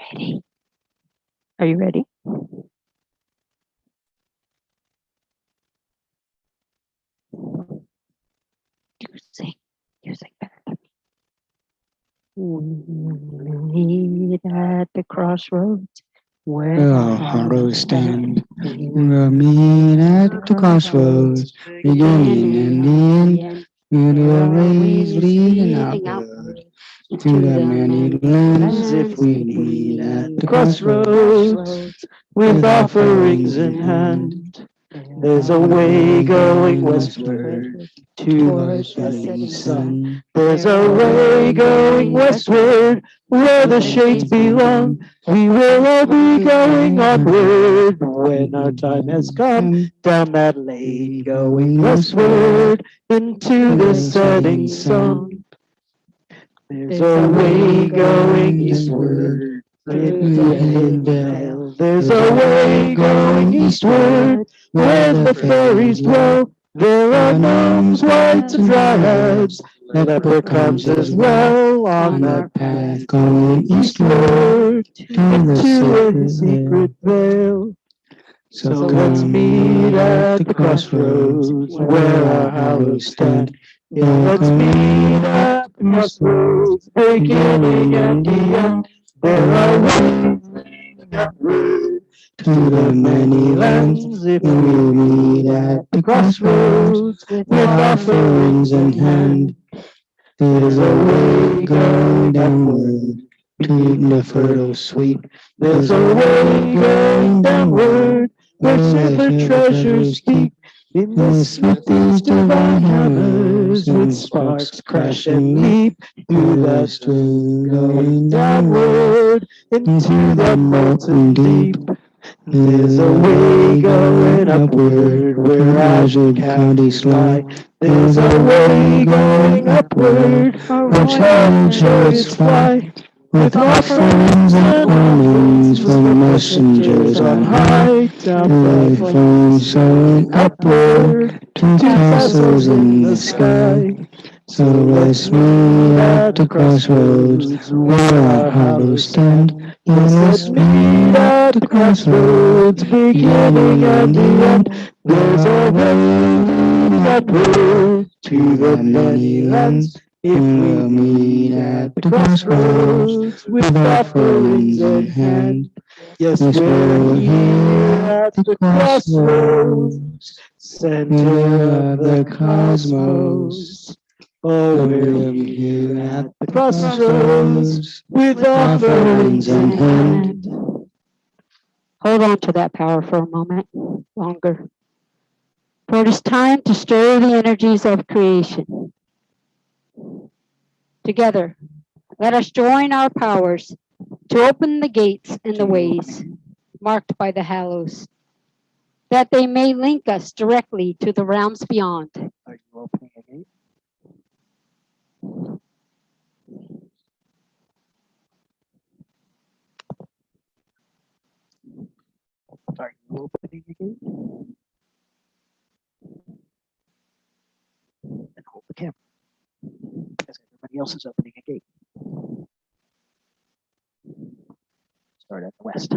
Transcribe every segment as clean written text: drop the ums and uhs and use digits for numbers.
ready? Are you ready? You sing better than me. Meet at the crossroads where our heroes stand. We'll meet at the crossroads, beginning and the end. With the ways leading outward to the many lands. If we meet at the crossroads with offerings in hand, there's a way going westward towards the setting sun. There's a way going westward where the shades belong. We will all be going onward when our time has come. Down that lane going westward into the setting sun. There's a way going eastward. There's a way going eastward where the fairies dwell. There are gnomes, wights, and dryads, and leprechauns as well on that path going eastward into the secret vale. So let's meet at the crossroads where our hallows stand. Yeah, let's meet at the crossroads, beginning and the end. There are ways leading upward to the many lands. If we meet at the crossroads with offerings in hand, there's a way going downward to the fertile sweet. There's a way going downward where silver treasures keep. In the smithy's divine hammers with sparks crash and leap through the stream going downward into the molten deep. There's a way going upward where azure counties lie. There's a way going upward where chariots fly. With offerings and warnings from messengers on high, down the flames soaring upward to castles in the sky. So let's meet at the crossroads where our hallows stand. Let's meet at the crossroads, beginning and the end. There's a way upward to the many lands. If we'll meet at the crossroads with offerings in hand. Yes, we're here at the crossroads, center of the cosmos. Oh, we're here at the crossroads with offerings in hand. Hold on to that power for a moment longer. For it is time to stir the energies of creation. Together, let us join our powers to open the gates and the ways marked by the hallows, that they may link us directly to the realms beyond. Are you opening a gate? Are you opening a gate? And hold the camera, as everybody else is opening a gate. Start at the west.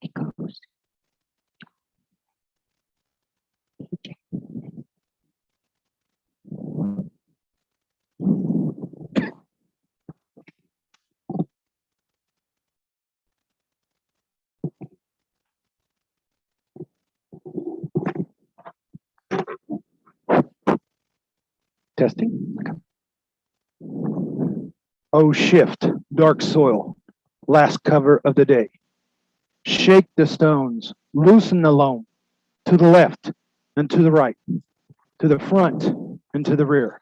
It goes. Testing. Oh, shift, dark soil, last cover of the day. Shake the stones, loosen the loam, to the left and to the right, to the front and to the rear.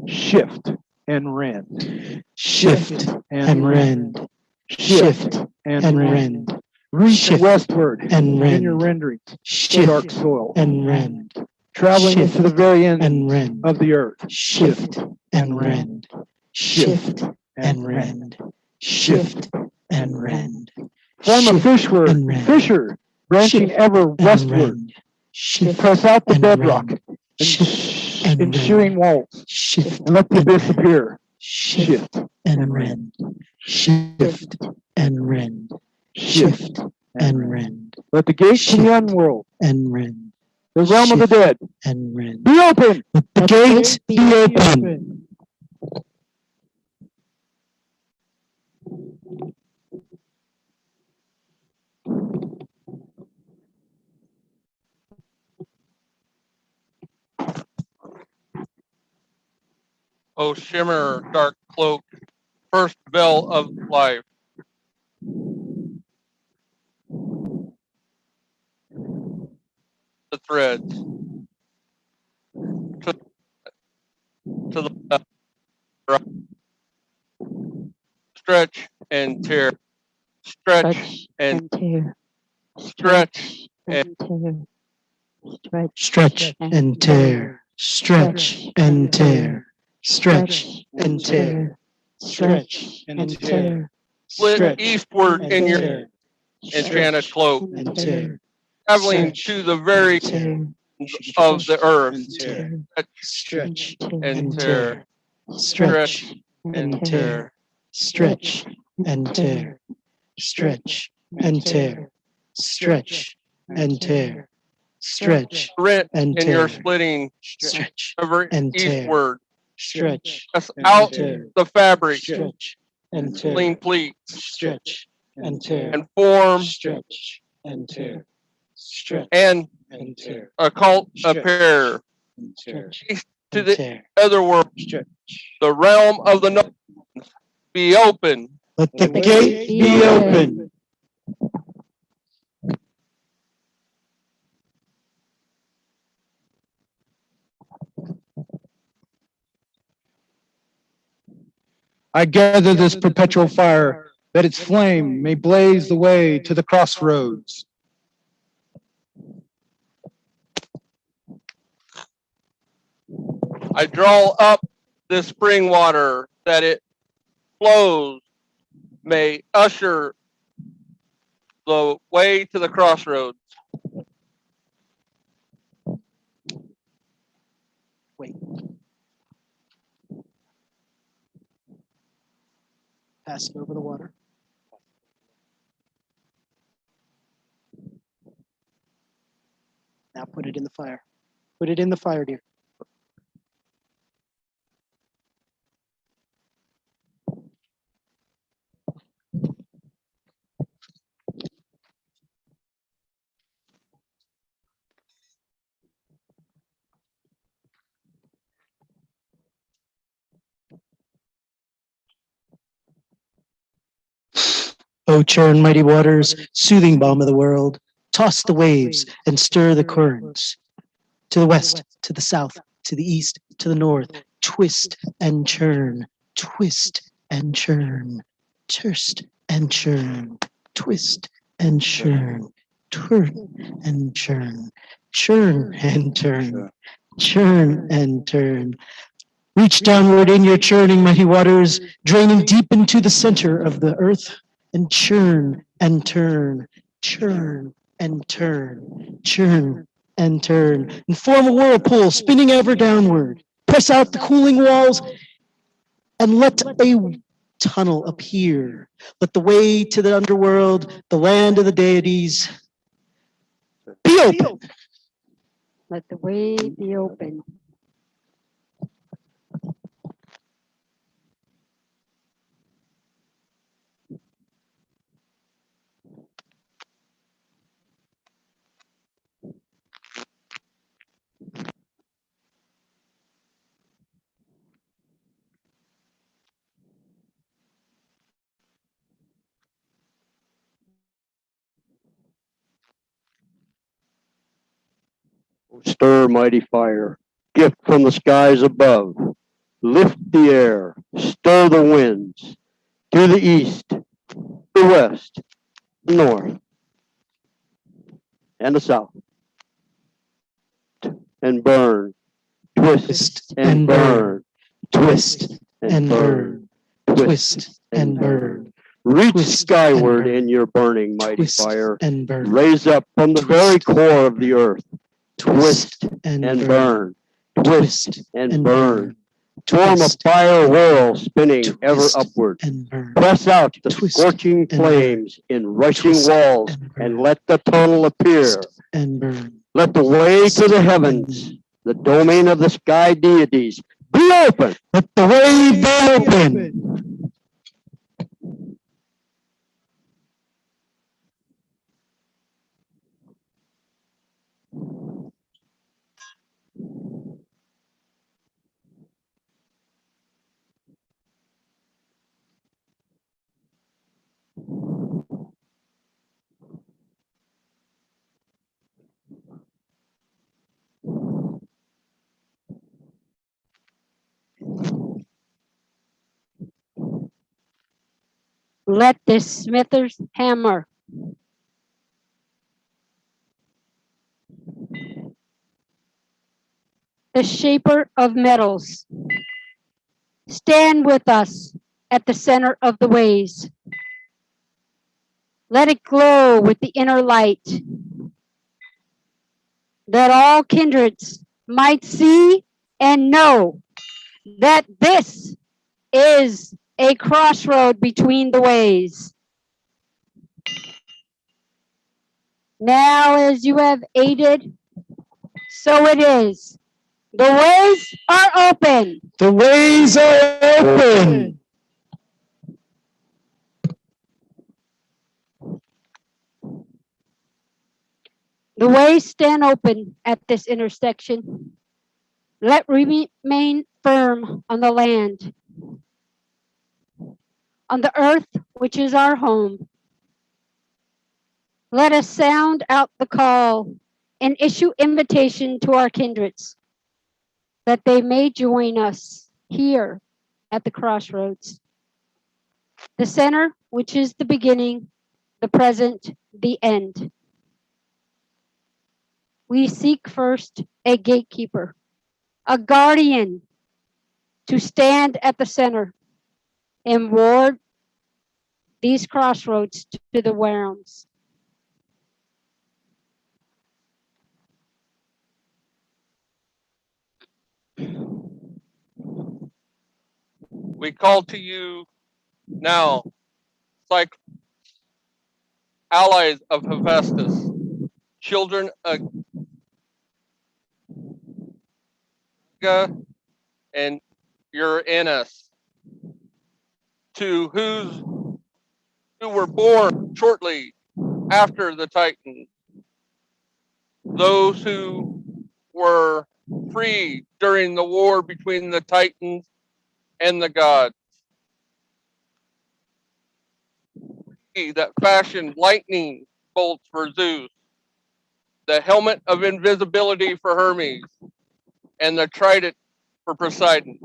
Shift and rend. Shift and rend. Shift and rend. Reach westward and rend. in your renderings. Shift dark soil. and rend. Traveling Shift into the very end and rend. of the earth. Shift and rend. Shift and rend. Shift and rend. Form a fishward, and rend. fissure, branching Shift ever and westward. rend. Shift Press out the and bedrock. rend. Shift and ensuing walls. Shift And let the abyss appear. Shift and rend. Shift and rend. Shift and rend. Let the gate to the unworld, and rend. the realm of the dead, and rend. be open. Let the gates be open. O shimmer, dark cloak, first bell of life. The threads to the left, right. Stretch and tear. Stretch and tear. stretch and tear. Stretch and tear. Stretch and tear. Stretch and tear. Stretch and tear. split eastward in your tear. enchanted cloak, And tear. traveling Stretch to the very tear. of the earth. Tear. Stretch And tear. Stretch And tear. Stretch and tear. Stretch and tear. Stretch and tear. Stretch Rent and in your tear. splitting Stretch ever and tear. eastward. Stretch That's out tear. the fabric, Stretch and tear. clean pleats, Stretch and tear. and form Stretch and tear. Stretch and and tear. occult appear And tear. to the tear. other world, Stretch. the realm of the north be open. Let the gate be open. I gather this perpetual fire, that its flame may blaze the way to the crossroads. I draw up this spring water that it flows may usher the way to the crossroads. Wait. Pass it over the water. Now put it in the fire. Put it in the fire, dear. O churn mighty waters, soothing balm of the world, toss the waves and stir the currents. To the west, to the south, to the east, to the north, twist and churn, twist and churn, twist and churn, twist and churn, turn and churn, churn and turn, churn and turn. Reach downward in your churning mighty waters, draining deep into the center of the earth, and churn and turn, churn and turn, churn and turn, and form a whirlpool spinning ever downward. Press out the cooling walls and let a tunnel appear. Let the way to the underworld, the land of the deities, be open. Let the way be open. Stir, mighty fire, gift from the skies above. Lift the air, stir the winds, to the east, the west, the north, and the south. And burn, twist and burn, twist and burn, twist and burn. Reach twist skyward and burn, in your burning mighty twist fire. and burn, Raise up from the very twist, core of the earth. Twist and and burn, burn. twist, and burn. Form a fire whirl spinning ever upward. and burn. Press out the Twist scorching and flames in rushing Twist walls and burn. and let the tunnel appear. Twist and burn. Let the way to the heavens, the domain of the sky deities, be open. Let the way be open. Let this smither's hammer the shaper of metals stand with us at the center of the ways. Let it glow with the inner light, that all kindreds might see and know that this is a crossroad between the ways. Now, as you have aided, so it is. The ways are open. The ways are open. The ways stand open at this intersection. Let remain firm on the land, on the earth, which is our home. Let us sound out the call and issue invitation to our kindreds, that they may join us here at the crossroads. The center, which is the beginning, the present, the end. We seek first a gatekeeper, a guardian to stand at the center and ward these crossroads to the realms. We call to you now, like allies of Hephaestus, children of Gaia and Uranus, who were born shortly after the Titans, those who were free during the war between the Titans and the gods, that fashioned lightning bolts for Zeus, the helmet of invisibility for Hermes, and the trident for Poseidon.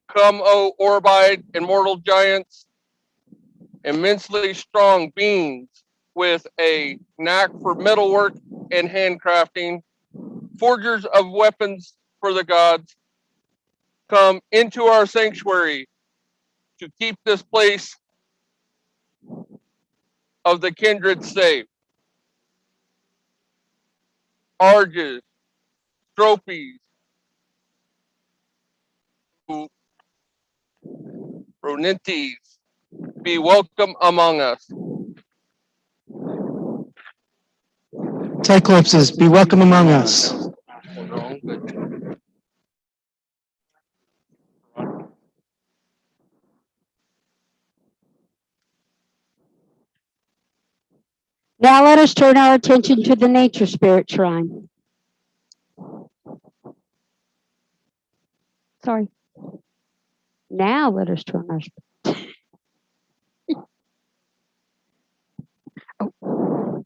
Come, O Orbide, immortal giants, immensely strong beings with a knack for metalwork and handcrafting, forgers of weapons for the gods, come into our sanctuary to keep this place of the kindred safe. Arges, Stropes, Ronentes, be welcome among us. Cyclopses, be welcome among us. Now let us turn our attention to the nature spirit shrine. Sorry. Now let us turn our oh.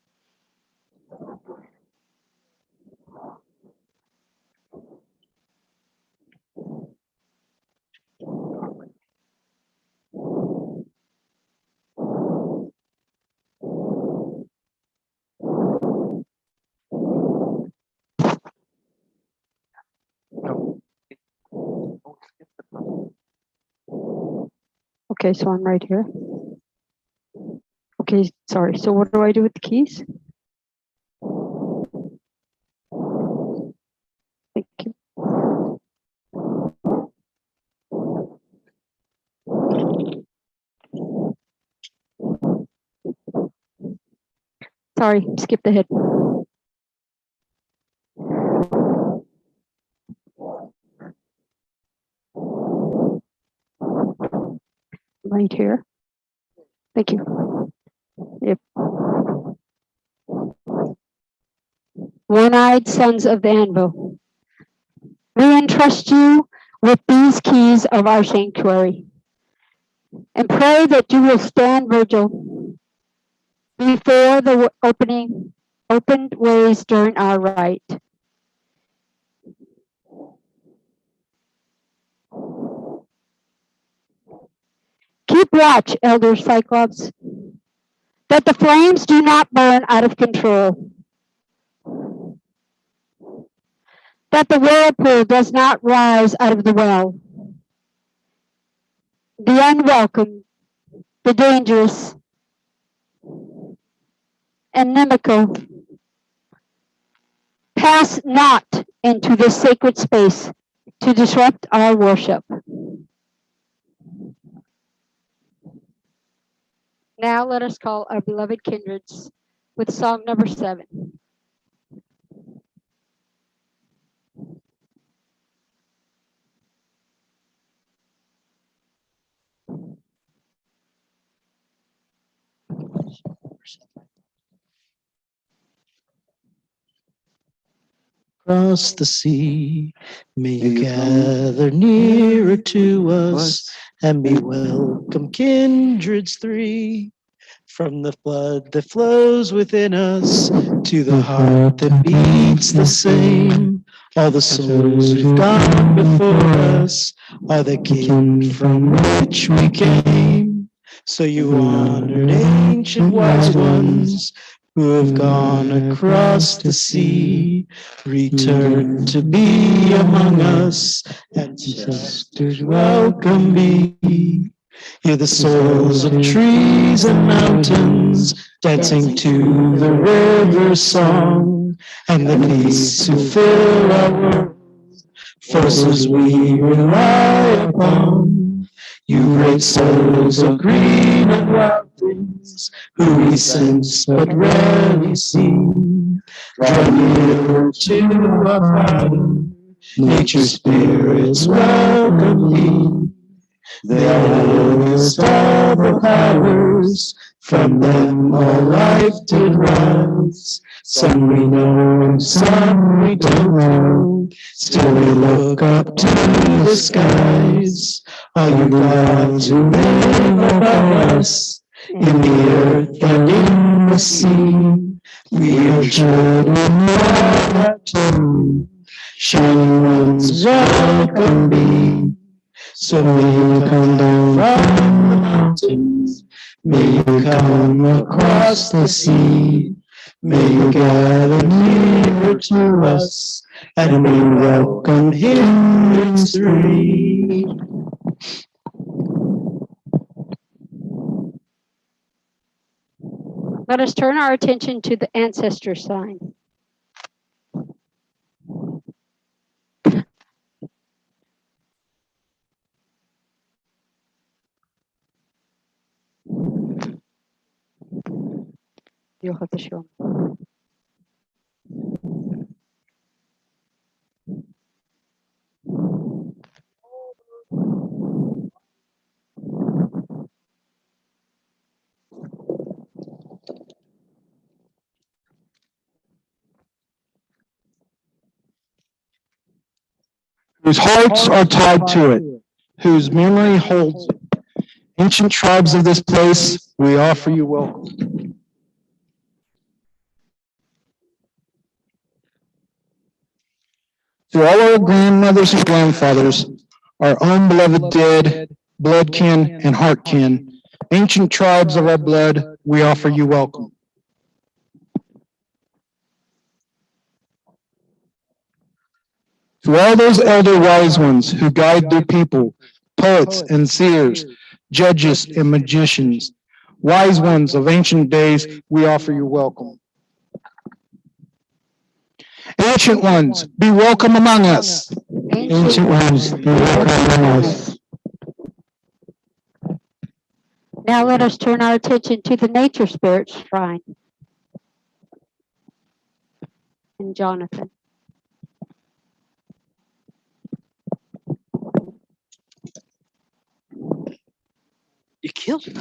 Okay, so I'm right here. Okay, sorry. So what do I do with the keys? Sorry, skipped ahead. Right here. Thank you. Yep. One-eyed sons of the anvil, we entrust you with these keys of our sanctuary and pray that you will stand vigil before the opened ways during our rite. Keep watch, Elder Cyclops, that the flames do not burn out of control, that the whirlpool does not rise out of the well. The unwelcome, the dangerous, and inimical pass not into this sacred space to disrupt our worship. Now let us call our beloved kindreds with song number 7. Across the sea, may you gather nearer to us and be welcome, kindreds three. From the blood that flows within us to the heart that beats the same. All the souls who've gone before us are the kin from which we came. So you honored ancient wise ones who have gone across the sea, return to be among us, ancestors welcome be. Hear the souls of trees and mountains dancing to the river's song, and the beasts who fill our world, forces we rely upon. You great souls of green and wild things, who we sense but rarely see, draw near to our Father, nature's spirits welcome ye. They are lowest of the powers, from them all life did rise. Some we know and some we don't know, still we look up to the skies. Are you gods who live above us, in the earth and in the sea? We are children of that too, shining ones welcome be. So may you come down from the mountains, may you come across the sea, may you gather near to us, and we welcome Kindreds three. Let us turn our attention to the ancestor sign. You'll have to show them. Whose hearts are tied to it, whose memory holds it. Ancient tribes of this place, we offer you welcome. To all our grandmothers and grandfathers, our own beloved dead, blood kin and heart kin, ancient tribes of our blood, we offer you welcome. To all those elder wise ones who guide their people, poets and seers, judges and magicians, wise ones of ancient days, we offer you welcome. Ancient ones, be welcome among us. Ancient ones, be welcome among us. Now let us turn our attention to the nature spirit shrine. and Jonathan. You killed it.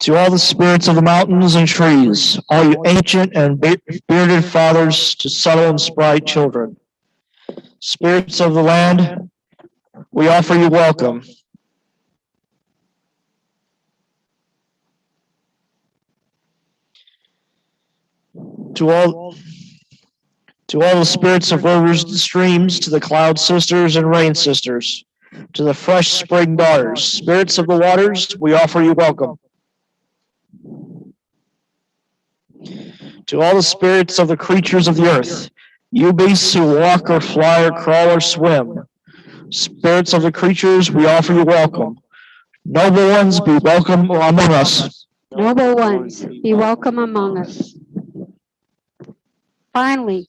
To all the spirits of the mountains and trees, all you ancient and bearded fathers to subtle and sprite children, spirits of the land, we offer you welcome. To all the spirits of rivers and streams, to the cloud sisters and rain sisters, to the fresh spring daughters, spirits of the waters, we offer you welcome. To all the spirits of the creatures of the earth, you beasts who walk or fly or crawl or swim, spirits of the creatures, we offer you welcome. Noble ones, be welcome among us. Noble ones, be welcome among us. Finally,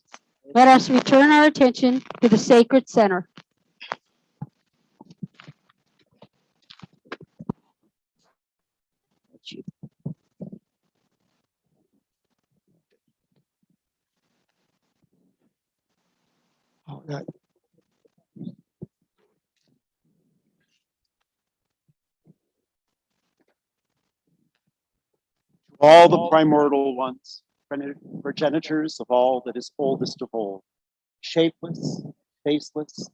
let us return our attention to the sacred center. Oh, God. All the primordial ones, progenitors of all that is oldest of old, shapeless, faceless,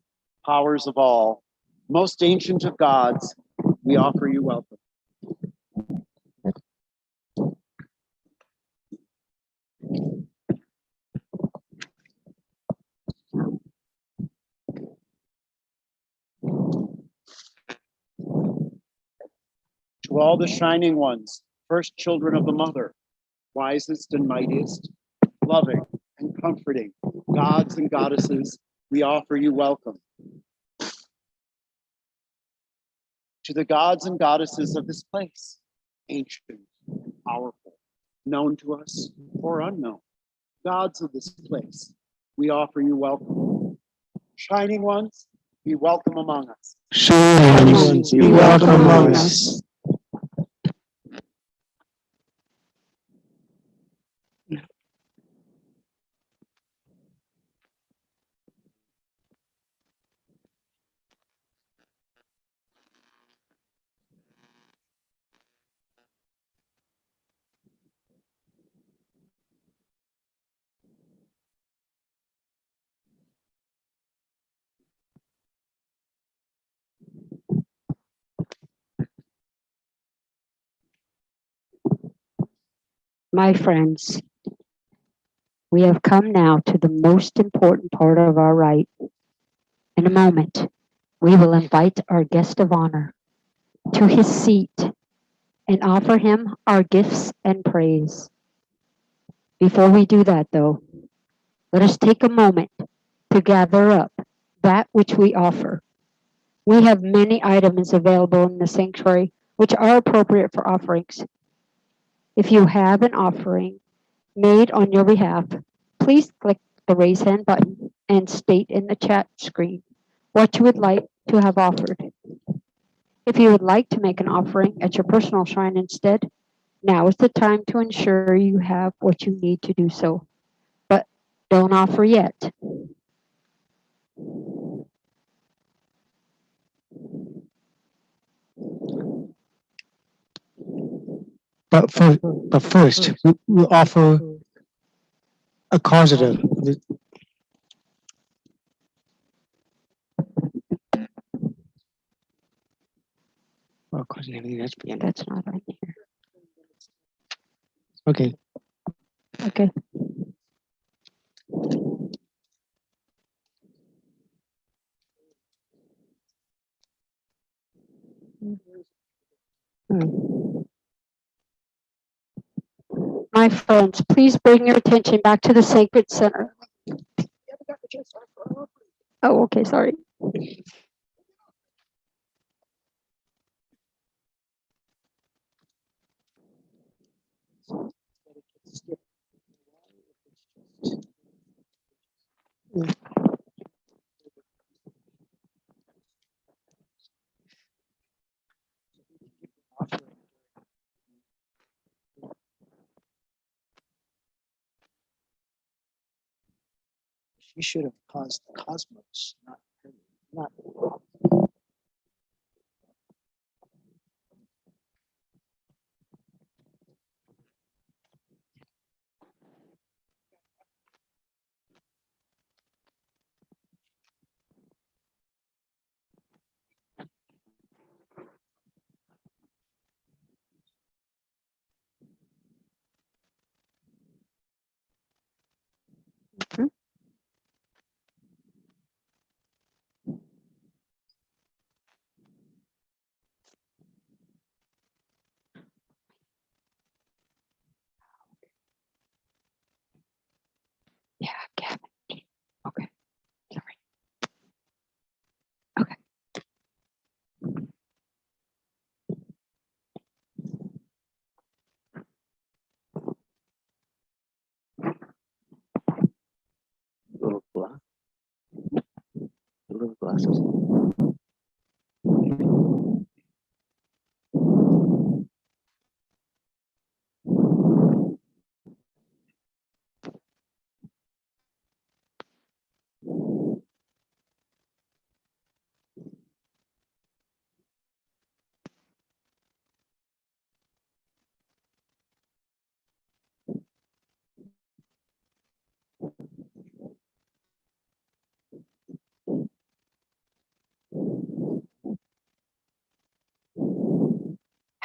powers of all, most ancient of gods, we offer you welcome. To all the shining ones, first children of the mother, wisest and mightiest, loving and comforting, gods and goddesses, we offer you welcome. To the gods and goddesses of this place, ancient, powerful, known to us or unknown, gods of this place, we offer you welcome. Shining ones, be welcome among us. Shining ones, be welcome among us. My friends, we have come now to the most important part of our rite. In a moment, we will invite our guest of honor to his seat and offer him our gifts and praise. Before we do that, though, let us take a moment to gather up that which we offer. We have many items available in the sanctuary which are appropriate for offerings. If you have an offering made on your behalf, please click the raise hand button and state in the chat screen what you would like to have offered. If you would like to make an offering at your personal shrine instead, now is the time to ensure you have what you need to do so. But don't offer yet. But first, we'll offer a causative. Well, causative, That's not right here. okay. Okay. My friends, please bring your attention back to the sacred center. Oh, okay, sorry. She should have caused the cosmos, not. Mhm. Yeah, Kevin. Okay. Sorry. Okay. Little glass. Little glasses.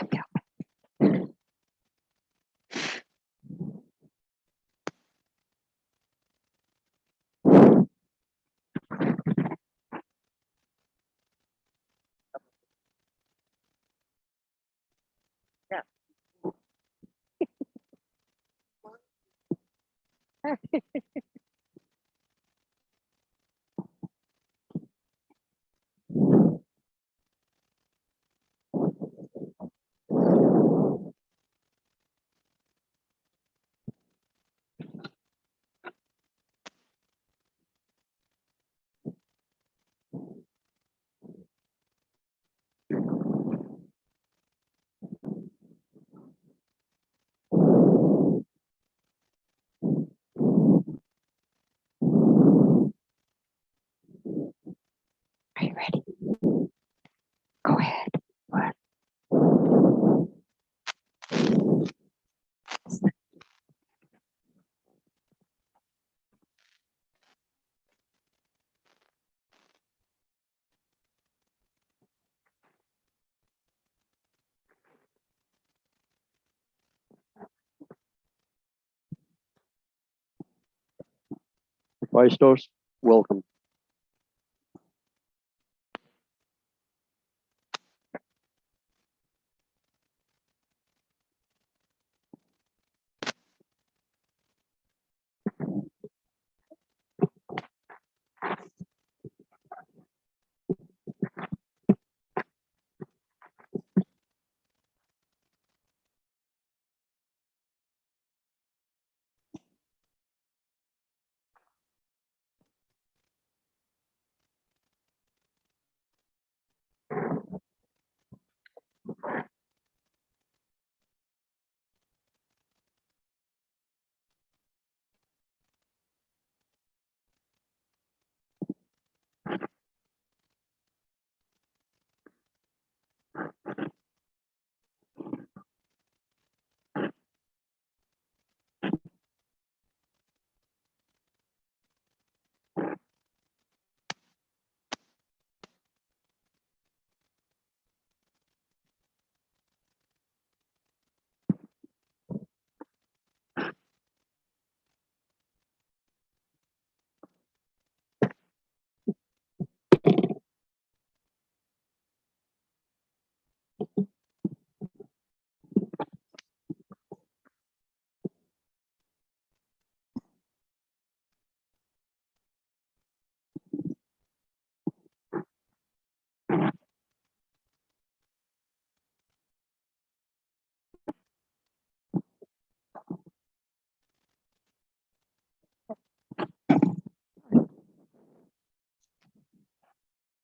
Okay. Are you ready? Go ahead. What? Vistos, welcome.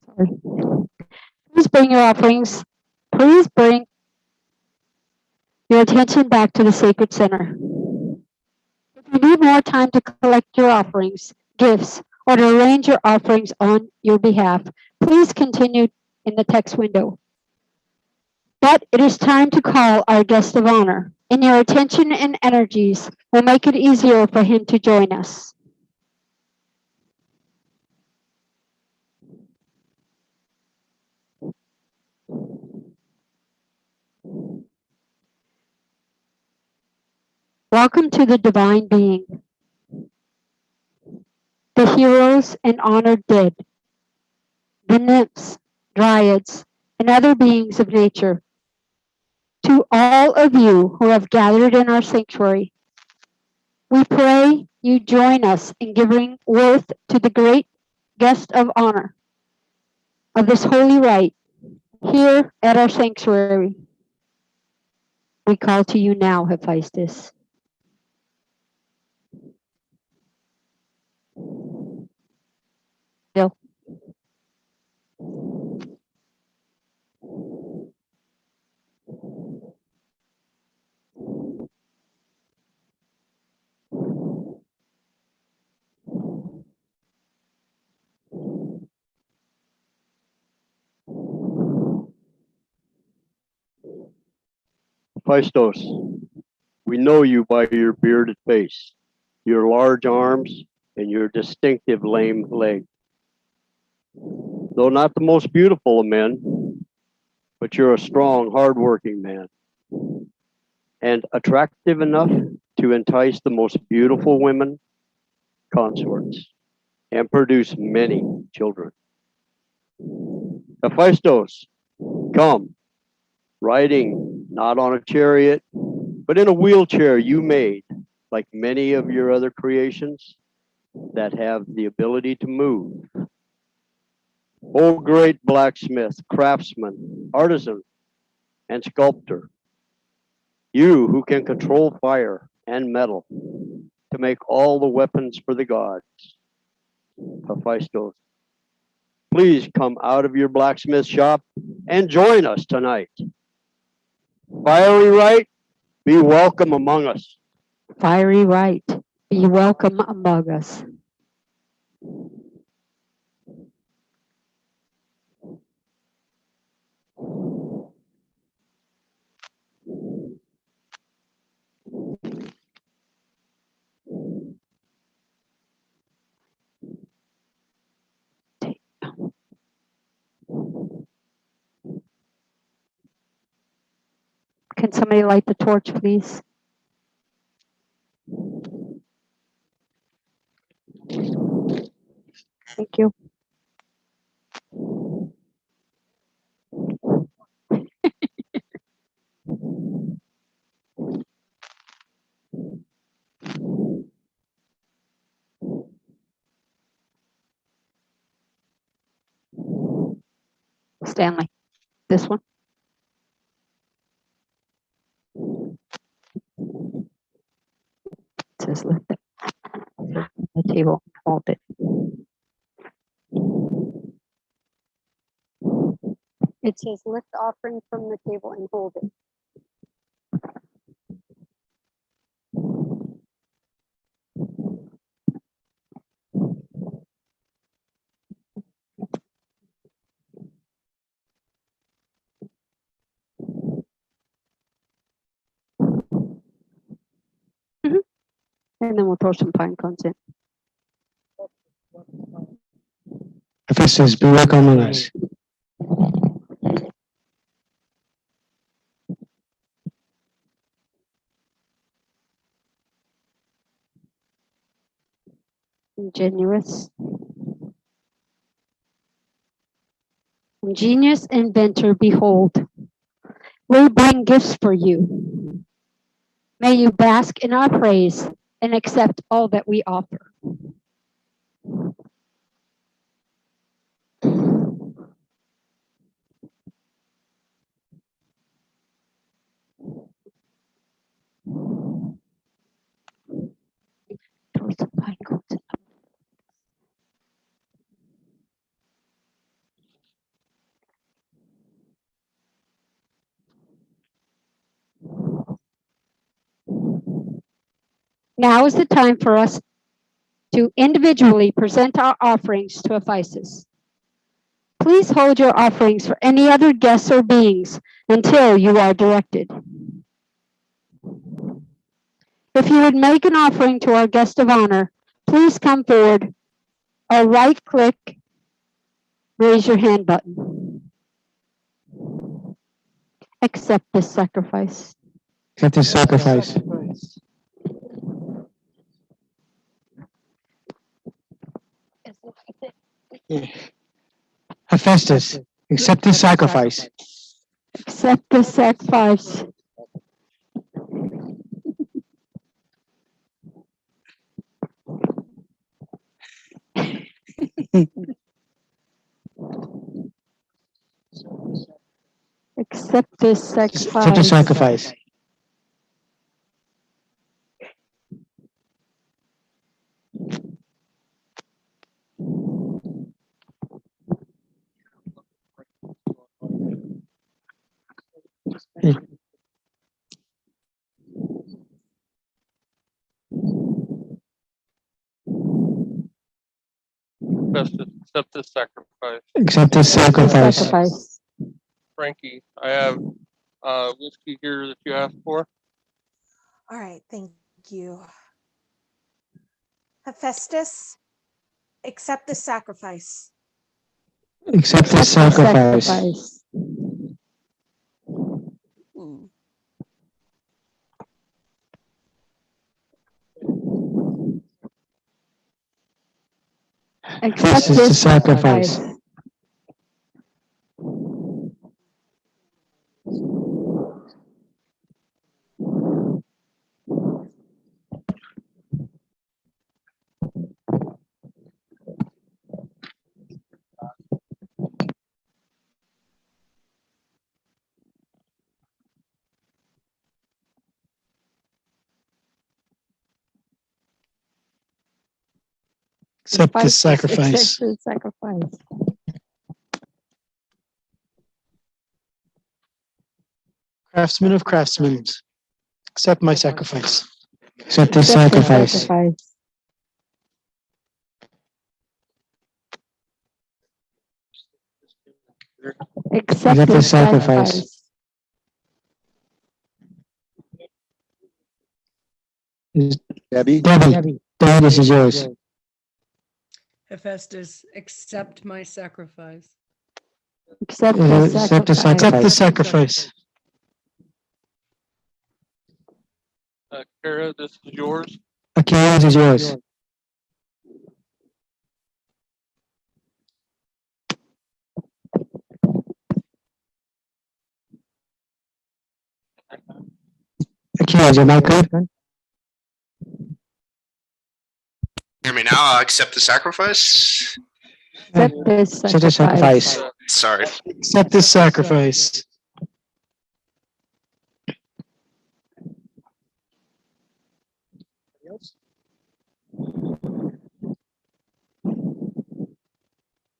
Sorry. Please bring your offerings. Please bring your attention back to the sacred center. If you need more time to collect your offerings, gifts, or to arrange your offerings on your behalf, please continue in the text window. But it is time to call our guest of honor, and your attention and energies will make it easier for him to join us. Welcome to the divine being, the heroes and honored dead, the nymphs, dryads, and other beings of nature. To all of you who have gathered in our sanctuary, we pray you join us in giving worth to the great guest of honor of this holy rite here at our sanctuary. We call to you now, Hephaestus. Bill. Hephaestus, we know you by your bearded face, your large arms, and your distinctive lame leg. Though not the most beautiful of men, but you're a strong, hardworking man, and attractive enough to entice the most beautiful women consorts and produce many children. Hephaestus, come, riding not on a chariot, but in a wheelchair you made, like many of your other creations that have the ability to move. O great blacksmith, craftsman, artisan, and sculptor, you who can control fire and metal to make all the weapons for the gods. Hephaestus, please come out of your blacksmith shop and join us tonight. Fiery Rite, be welcome among us. Fiery Rite, be welcome among us. Can somebody light the torch, please? Thank you. Stanley, this one. It says lift it from the table, hold it. It says lift offering from the table and hold it. And then we'll throw some pine cones in. Hephaestus, be welcome among us. Ingenious. Ingenious inventor, behold, we bring gifts for you. May you bask in our praise and accept all that we offer. Throw some pine cones in. Now is the time for us to individually present our offerings to Hephaestus. Please hold your offerings for any other guests or beings until you are directed. If you would make an offering to our guest of honor, please come forward or right-click, raise your hand button. Accept this sacrifice. Accept this sacrifice. Hephaestus, accept this sacrifice. Accept this sacrifice. Accept this sacrifice. Accept this sacrifice. Festus, accept this sacrifice. Accept this sacrifice. Frankie, I have whiskey here that you asked for. All right, thank you. Hephaestus, accept the sacrifice. Accept this sacrifice. Mm. Accept This is the this sacrifice. Accept this sacrifice. Accept this sacrifice. Craftsman of craftsmen, accept my sacrifice. Accept this sacrifice. Accept this sacrifice. Debbie? Debbie, this is yours. Hephaestus, accept my sacrifice. Accept this Accept the sacrifice. sacrifice. Accept the sacrifice. Kara, this is yours. Akira, this is yours. Akira, is your mic on? Hear me now? Accept the sacrifice. Accept this Accept the sacrifice. Sorry. Accept this sacrifice.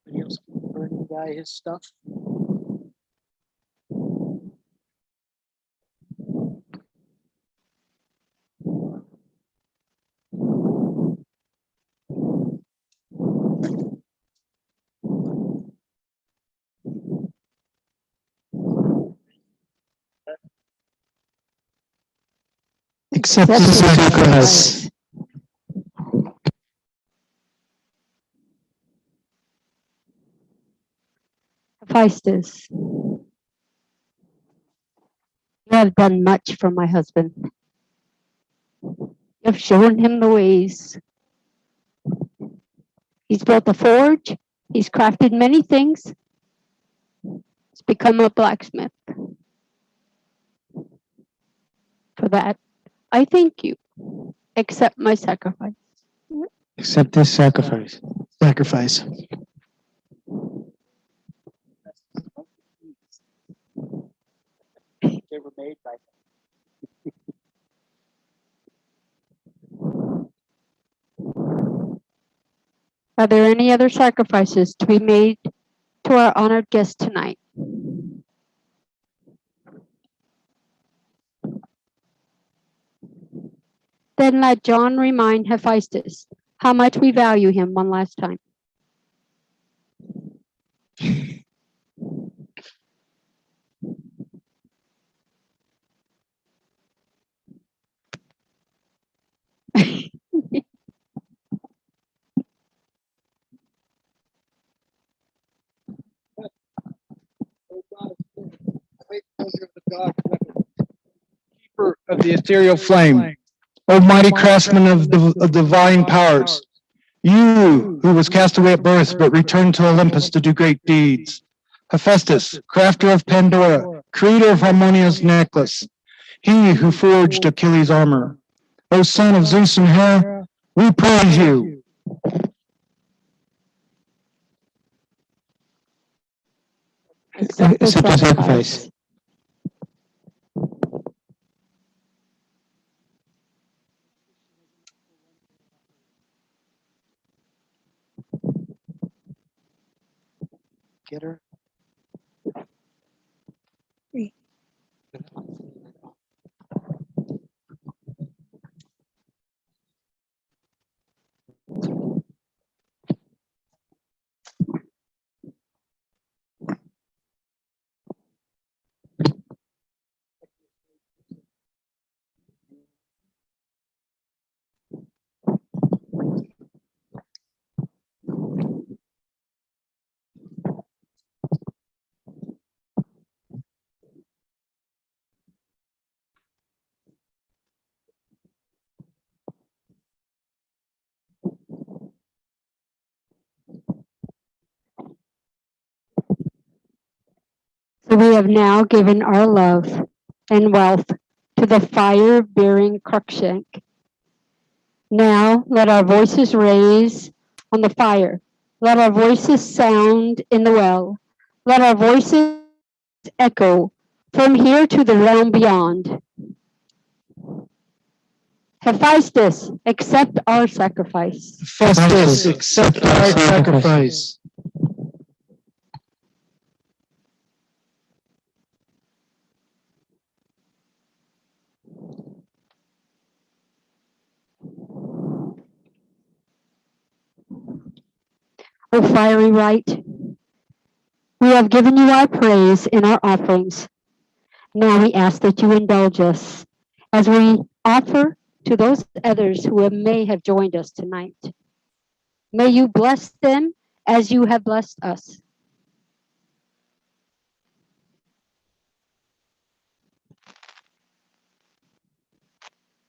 Anybody else burning guy his stuff? Accept the sacrifice. Hephaestus, you have done much for my husband. You have shown him the ways. He's built a forge. He's crafted many things. He's become a blacksmith. For that, I thank you. Accept my sacrifice. Accept this sacrifice. Sacrifice. They were made by Are there any other sacrifices to be made to our honored guest tonight? Then let John remind Hephaestus how much we value him one last time. Keeper of the ethereal flame, Almighty craftsman of divine powers, you who was cast away at birth but returned to Olympus to do great deeds. Hephaestus, crafter of Pandora, creator of Harmonia's necklace, he who forged Achilles' armor. O son of Zeus and Hera, we praise you. Accept the sacrifice. Get her. So we have now given our love and wealth to the fire-bearing Crookshank. Now let our voices raise on the fire. Let our voices sound in the well. Let our voices echo from here to the realm beyond. Hephaestus, accept our sacrifice. Hephaestus, accept our sacrifice. O fiery rite, we have given you our praise in our offerings. Now we ask that you indulge us as we offer to those others who may have joined us tonight. May you bless them as you have blessed us.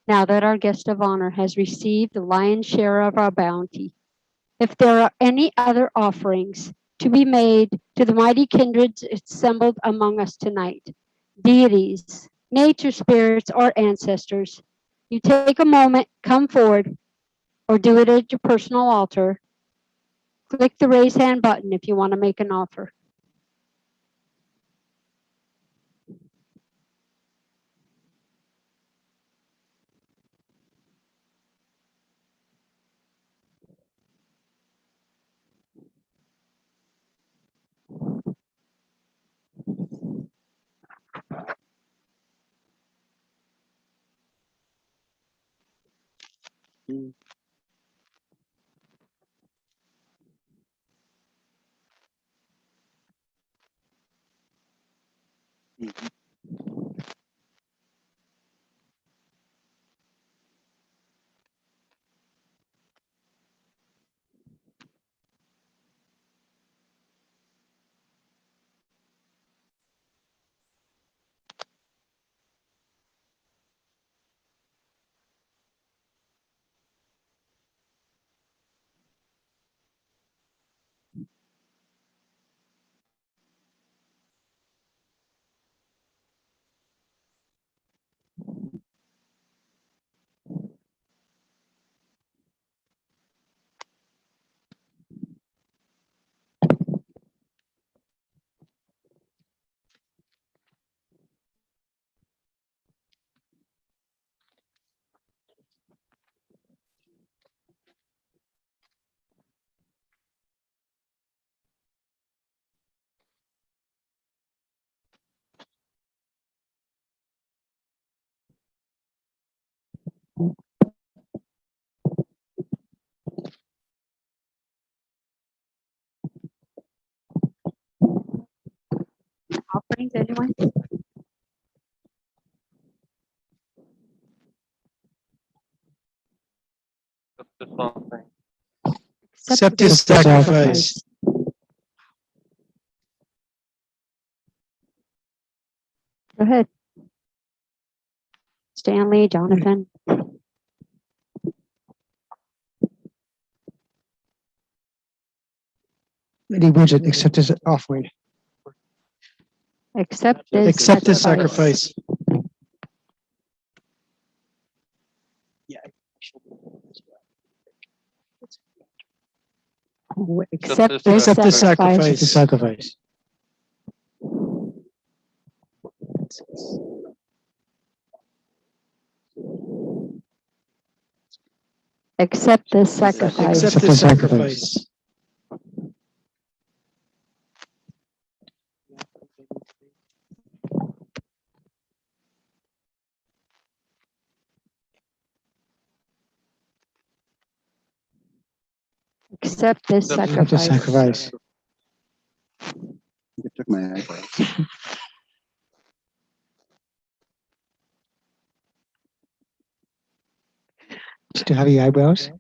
Now that our guest of honor has received the lion's share of our bounty, if there are any other offerings to be made to the mighty kindreds assembled among us tonight, deities, nature spirits, or ancestors, you take a moment, come forward, or do it at your personal altar. Click the raise hand button if you want to make an offer. anyone? This offering. Accept this sacrifice. Go ahead. Stanley, Jonathan. Lady Bridget, accept this offering. Accept this Accept this sacrifice. Accept this this Accept this sacrifice. sacrifice. Accept this sacrifice. Accept this sacrifice. Accept this Accept this sacrifice. sacrifice. It took my eyebrows. Still have your eyebrows?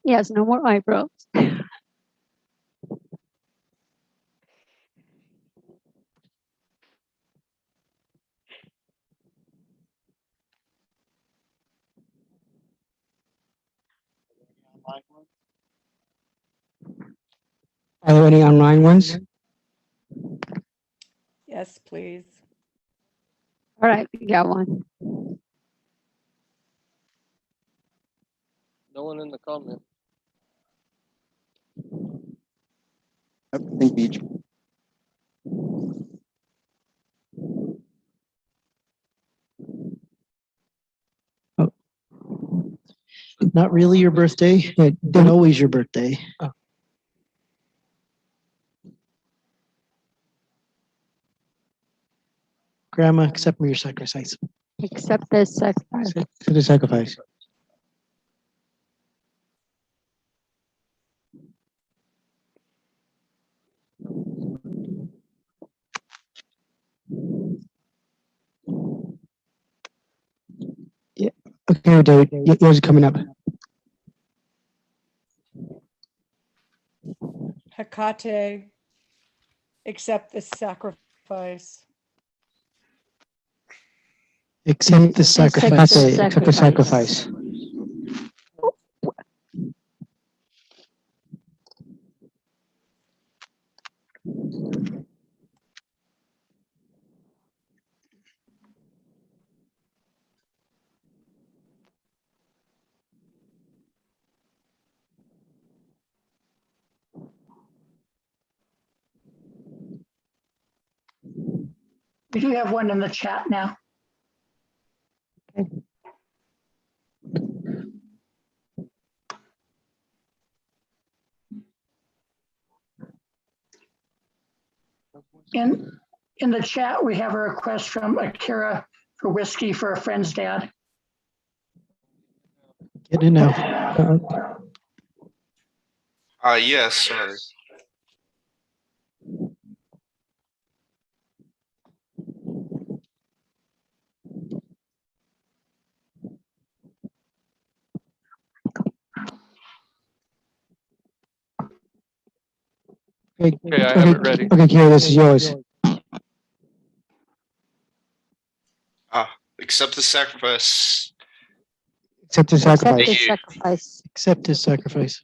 Yes, no more eyebrows. Are there any online ones? Yes, please. All right, we got one. No one in the comments. I think each. Not really your birthday, but not always your birthday. Grandma, accept me your sacrifice. Accept this sacrifice. Accept the sacrifice. Yeah. Okay, David, yours is coming up. Hecate, accept this sacrifice. Accept the sacrifice. Accept the Accept the sacrifice. We do have one in the chat now. In the chat, we have a request from Akira for whiskey for a friend's dad. Get in now. Yes, sorry. Okay, Okay, I have it ready. Okay, Kira, this is yours. Accept the sacrifice. Accept the Accept sacrifice. this sacrifice. Accept this sacrifice.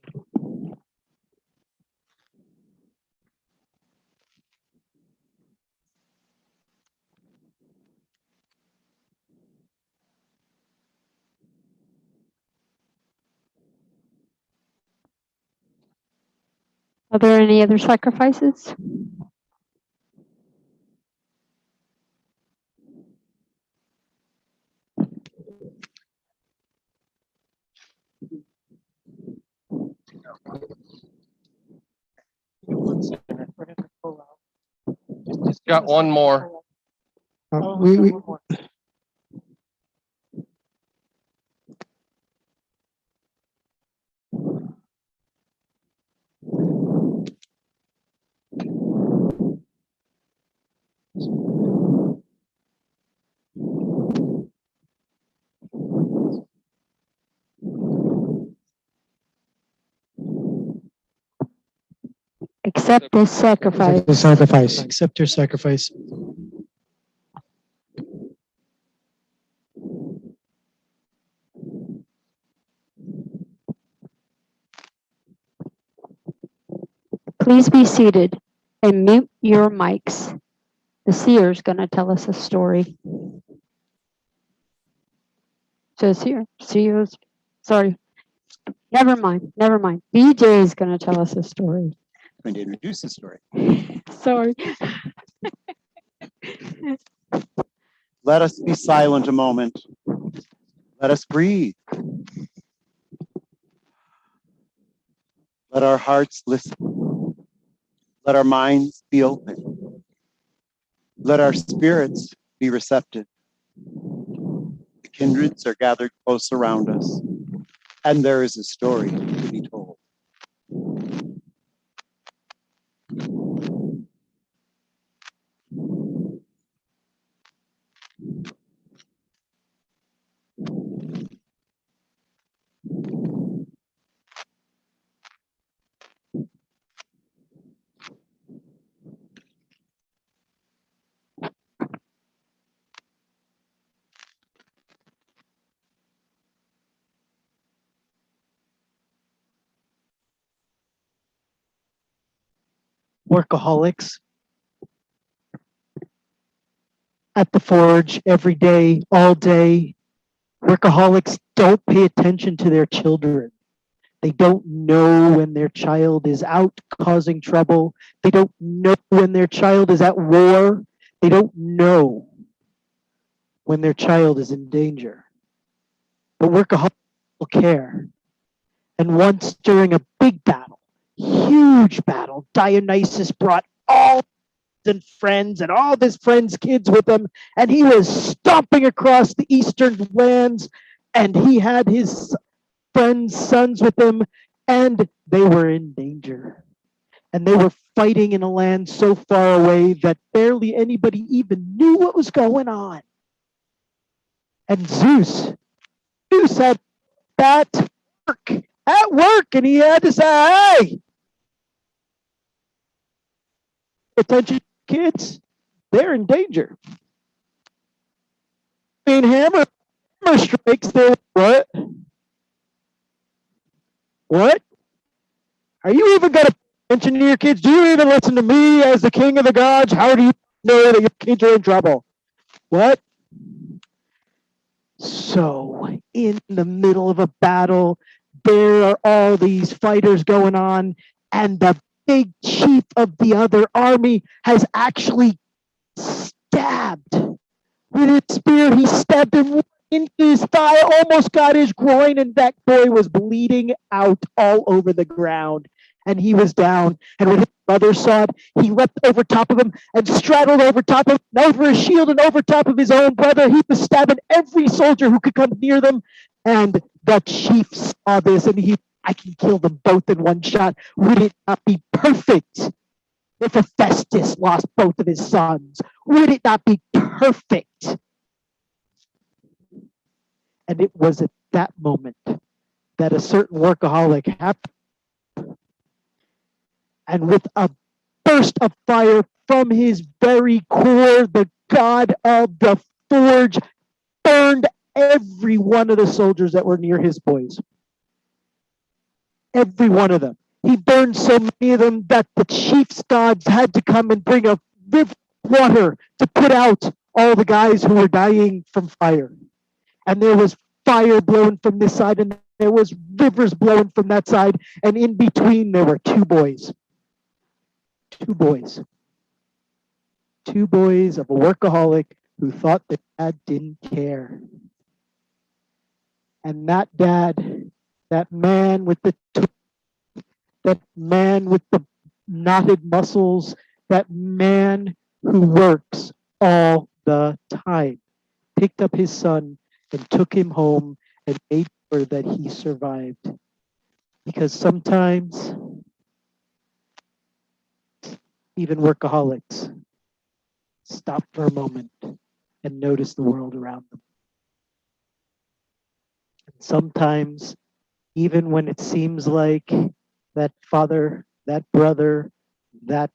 Are there any other sacrifices? Got one more. We Accept this sacrifice. The sacrifice. Accept your sacrifice. Please be seated and mute your mics. The seer's going to tell us a story. Says here, seers. Sorry. Never mind. BJ is going to tell us a story. I'm going to introduce the story. Sorry. Let us be silent a moment. Let us breathe. Let our hearts listen. Let our minds be open. Let our spirits be receptive. The kindreds are gathered close around us, and there is a story to be told. Workaholics at the forge every day, all day. Workaholics don't pay attention to their children. They don't know when their child is out causing trouble. They don't know when their child is at war. They don't know when their child is in danger. But workaholics will care. And once during a big battle, huge battle, Dionysus brought all and friends and all of his friends' kids with him, and he was stomping across the eastern lands, and he had his friends' sons with him, and they were in danger. And they were fighting in a land so far away that barely anybody even knew what was going on. And Zeus had that at work, and he had to say, hey, attention kids, they're in danger. I mean, hammer strikes, they're what? What? Are you even going to attention to your kids? Do you even listen to me as the king of the gods? How do you know that your kids are in trouble? What? So, in the middle of a battle, there are all these fighters going on, and the big chief of the other army has actually stabbed with his spear. He stabbed him into his thigh, almost got his groin, and that boy was bleeding out all over the ground. And he was down. And when his brother saw it, he leapt over top of him and straddled over top of him, and over his shield and over top of his own brother. He was stabbing every soldier who could come near them. And the chief saw this, and I can kill them both in one shot. Would it not be perfect if Hephaestus lost both of his sons? Would it not be perfect? And it was at that moment that a certain workaholic happened. And with a burst of fire from his very core, the god of the forge burned every one of the soldiers that were near his boys. Every one of them. He burned so many of them that the chief's gods had to come and bring a river of water to put out all the guys who were dying from fire. And there was fire blowing from this side, and there was rivers blowing from that side, and in between there were two boys. Two boys of a workaholic who thought that dad didn't care. And that dad, that man with the knotted muscles, that man who works all the time, picked up his son and took him home and made sure that he survived. Because sometimes even workaholics stop for a moment and notice the world around them. And sometimes, even when it seems like that father, that brother, that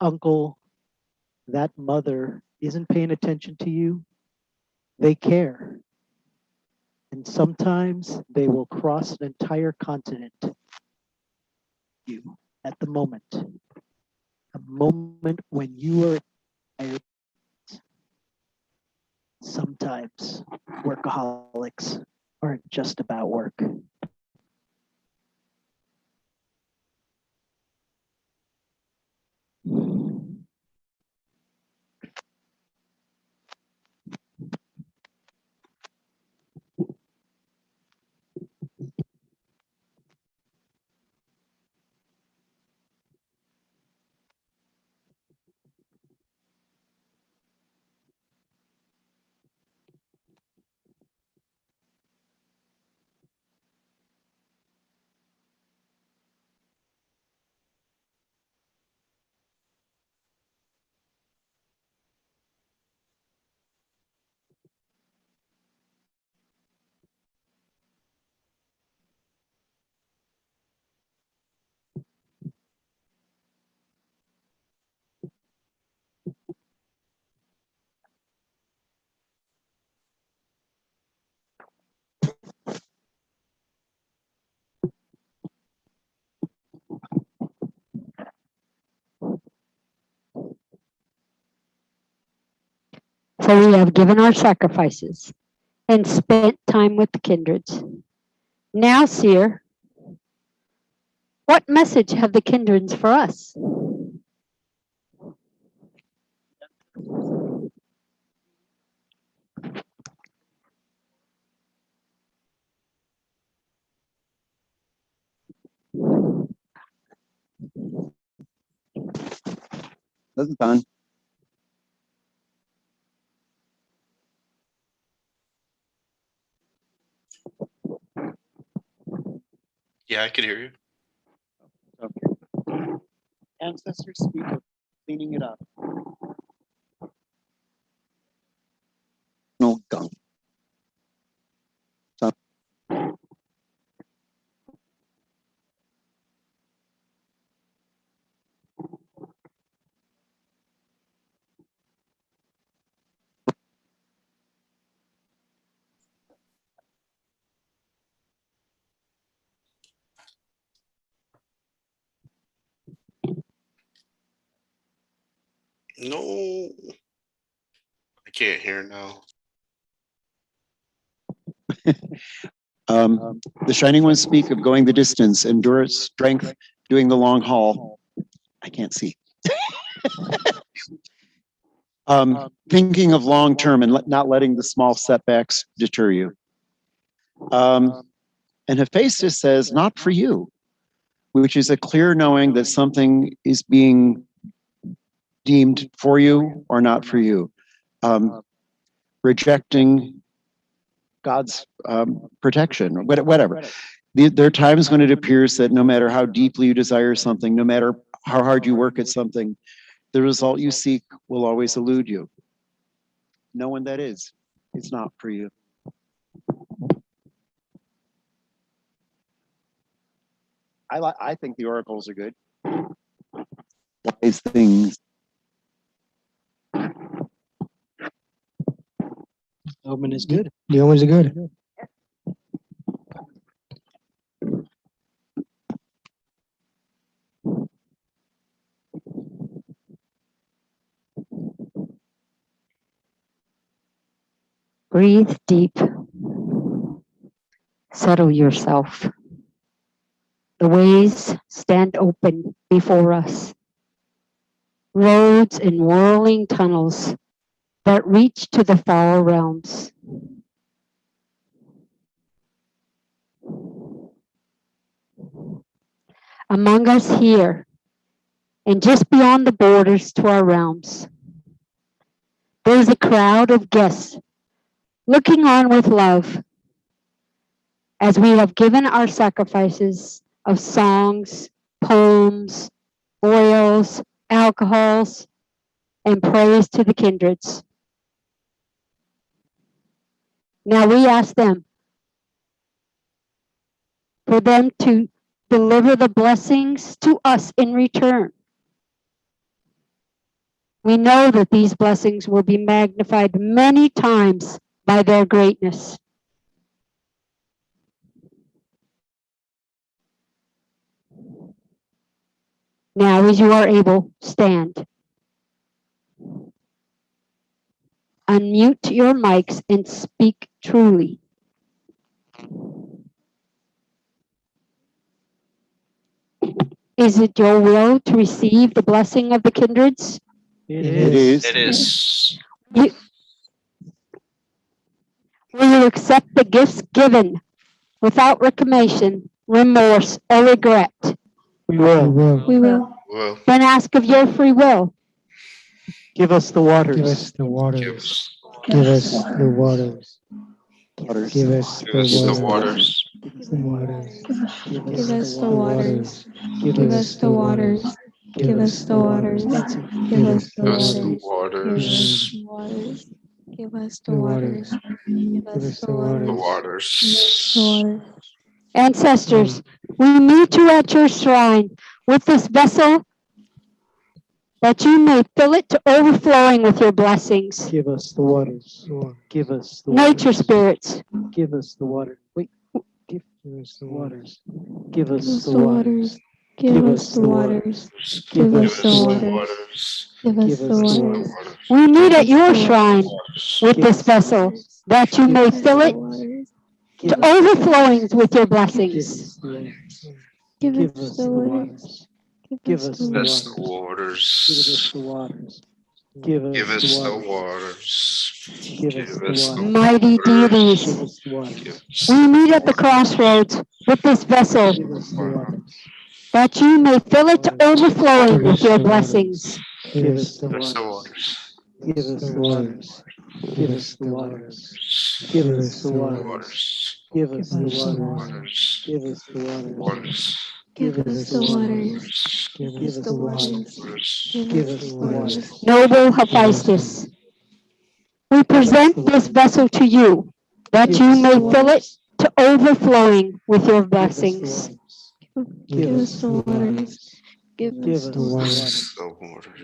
uncle, that mother isn't paying attention to you, they care. And sometimes they will cross an entire continent you at the moment. A moment when you are tired. Sometimes workaholics aren't just about work. So we have given our sacrifices and spent time with the kindreds. Now, seer, what message have the kindreds for us? This is fun. Yeah, I could hear you. Okay. Ancestors speak of cleaning it up. No gunk. No, I can't hear now. The Shining Ones speak of going the distance, endurance, strength, doing the long haul. I can't see. Thinking of long term and not letting the small setbacks deter you. And Hephaestus says, not for you, which is a clear knowing that something is being deemed for you or not for you. Rejecting God's protection, whatever. There are times when it appears that no matter how deeply you desire something, no matter how hard you work at something, the result you seek will always elude you. Know when that is. It's not for you. I think the oracles are good. Wise things. Omen is good. The omens are good. Breathe deep. Settle yourself. The ways stand open before us. Roads and whirling tunnels that reach to the far realms. Among us here, and just beyond the borders to our realms, there's a crowd of guests looking on with love as we have given our sacrifices of songs, poems, oils, alcohols, and praise to the kindreds. Now we ask them for them to deliver the blessings to us in return. We know that these blessings will be magnified many times by their greatness. Now, as you are able, stand. Unmute your mics and speak truly. Is it your will to receive the blessing of the kindreds? It is. It is. Will you accept the gifts given without reclamation, remorse, or regret? We will. We will. Well, Then ask of your free will. Give us the waters. Give us the give waters. us, Give us the waters. Waters. Give us give us the the waters. waters. Give us the waters. Give Give us the waters. Give us the waters. Give us the Give us the waters. waters. Give us the waters. Give us the waters. The The waters. waters. Ancestors, we meet you at your shrine with this vessel that you may fill it to overflowing with your blessings. Give us the waters. Give us the Nature waters. spirits, Give us the water. Wait. Give us the waters. Give Give us us the the waters. waters. Give us the waters. Give us the waters. Give us the waters. we meet at your shrine with this vessel that you may fill it to overflowing with your blessings. Give Give us us the the waters. waters. Give Give us us the the Give us waters. the waters. Give us waters. the waters. Give Give us us the the waters. waters. Give Give us us the the waters. Mighty deities, Give us the waters. Give us we meet at the crossroads with this vessel Give us the waters. that you may fill it to overflowing with your blessings. Give us the the waters. waters. Give us the waters. Give us the waters. Give us the waters. Give us the waters. Give us the waters. Waters. Give us the waters. Give Give us us the the waters. waters. Give Give us us the the waters. waters. Noble Hephaestus, we present this vessel to you that Give you us may the fill it waters. to overflowing with your Give us the blessings. waters. Give us the waters. Give Give us us the the waters. waters. The Give waters.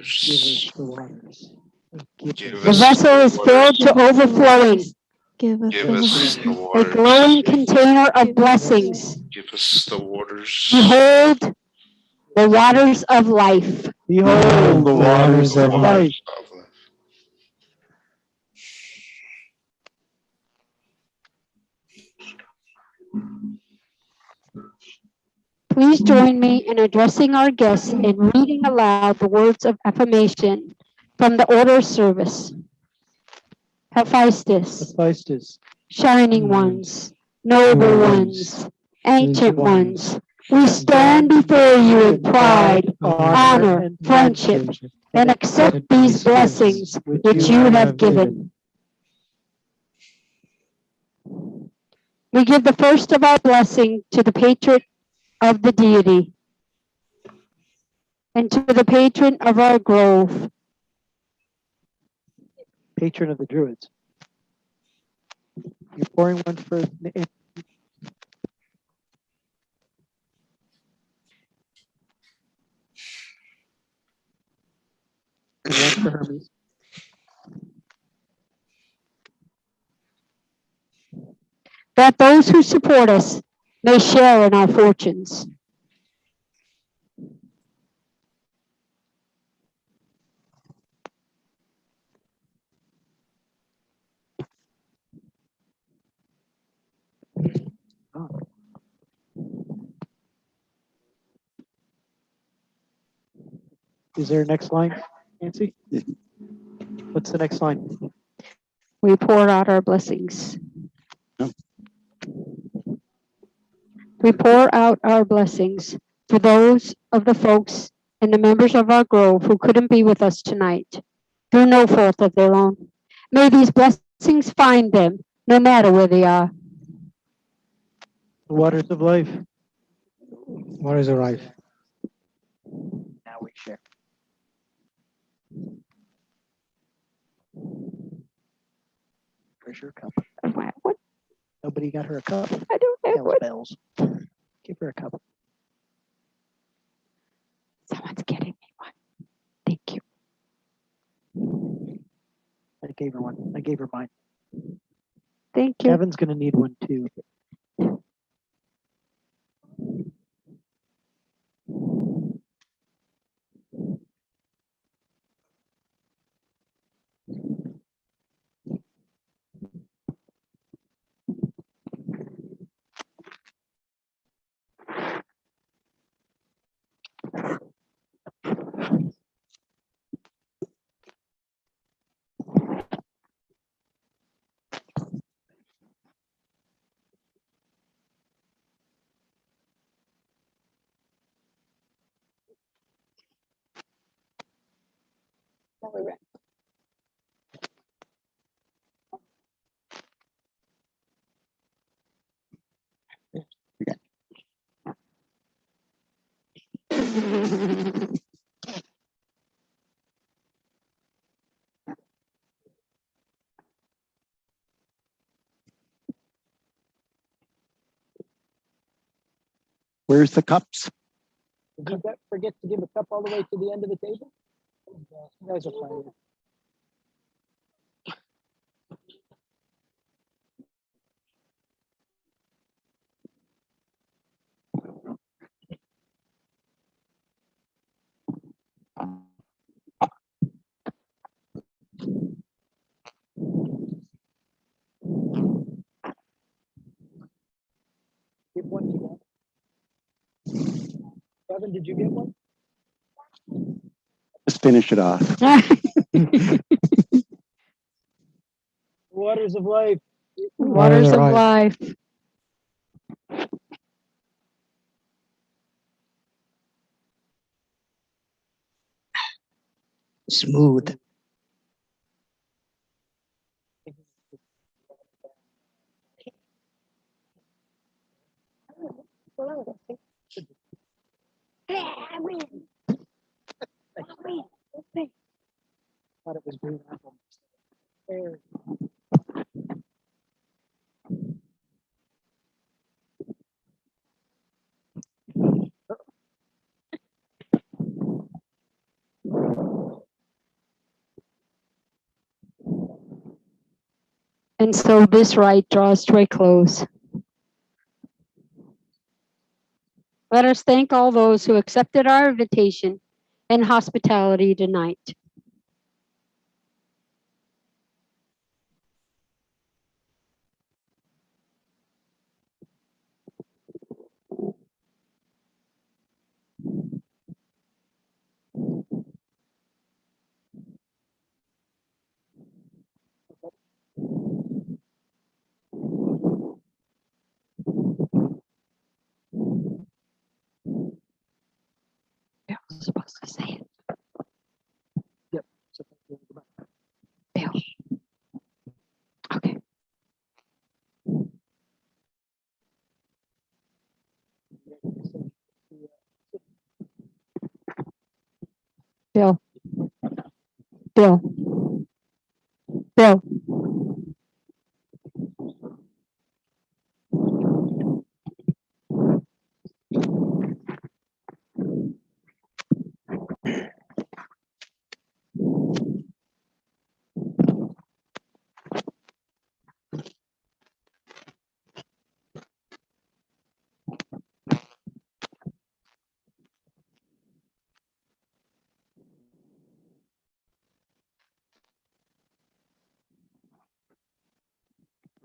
us the waters. Give Give us The us vessel the is filled to waters. overflowing, Give us Give the us the waters. a waters. glowing container of blessings. Give us the waters. Behold the waters of life. Behold the waters of life. Please join me in addressing our guests and reading aloud the words of affirmation from the order of service. Hephaestus, Hephaestus, shining ones, noble ones, ancient ones, we stand before you in pride, honor, friendship, and accept these blessings which you have given. We give the first of our blessing to the patron of the deity and to the patron of our grove. patron of the Druids. You're pouring one for and one for Hermes. That those who support us may share in our fortunes. Is there a next line, Nancy? What's the next line? We pour out our blessings. We pour out our blessings for those of the folks and the members of our grove who couldn't be with us tonight through no fault of their own. May these blessings find them no matter where they are. The waters of life. Waters of life. Now we share. Where's your cup? What? Nobody got her a cup. I don't have Hell's one. bells. Give her a cup. Someone's getting me one. Thank you. gave her one. I gave her mine. Thank you. Kevin's gonna need one too. Where's the cups? Did you forget to give a cup all the way to the end of the table? You guys are fine. Give one to Kevin. Kevin, did you get one? Let's finish it off. Waters of life. Waters of life. Smooth. Thought it was green apple. There. And so this rite draws to a close. Let us thank all those who accepted our invitation and hospitality tonight. Bill's supposed to say it. Yep. Bill. Okay. Bill. Bill. Bill.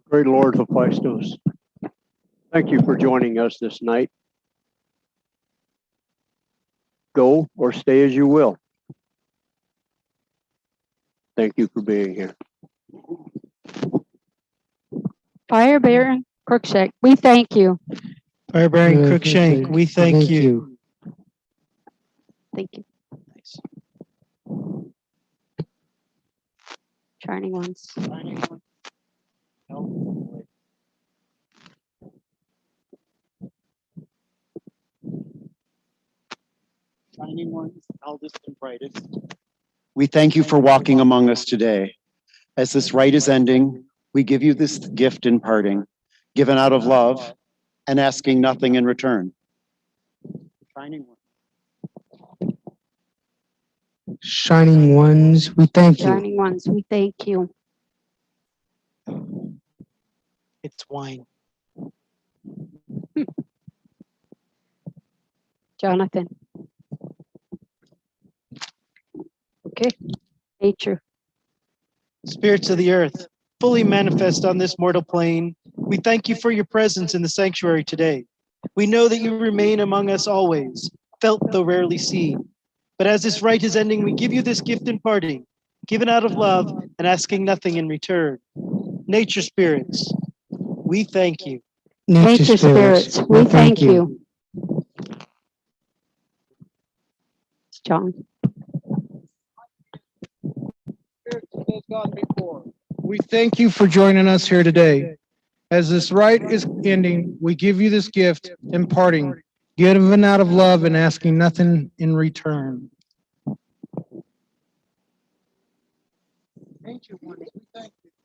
Great Lord Hephaestus, thank you for joining us this night. Go or stay as you will. Thank you for being here. Fire Baron Crookshank, we thank you. Fire Baron Crookshank, we thank you. Thank you. Shining ones. Shining ones, eldest and brightest. We thank you for walking among us today. As this rite is ending, we give you this gift in parting, given out of love and asking nothing in return. Shining ones. Shining ones, we thank you. Shining ones, we thank you. It's wine. Jonathan. Okay. Nature. Spirits of the earth, fully manifest on this mortal plane, we thank you for your presence in the sanctuary today. We know that you remain among us always, felt though rarely seen. But as this rite is ending, we give you this gift in parting, given out of love and asking nothing in return. Nature spirits, we thank you. Nature spirits, we thank you. John. We thank you for joining us here today. As this rite is ending, we give you this gift in parting, given out of love and asking nothing in return.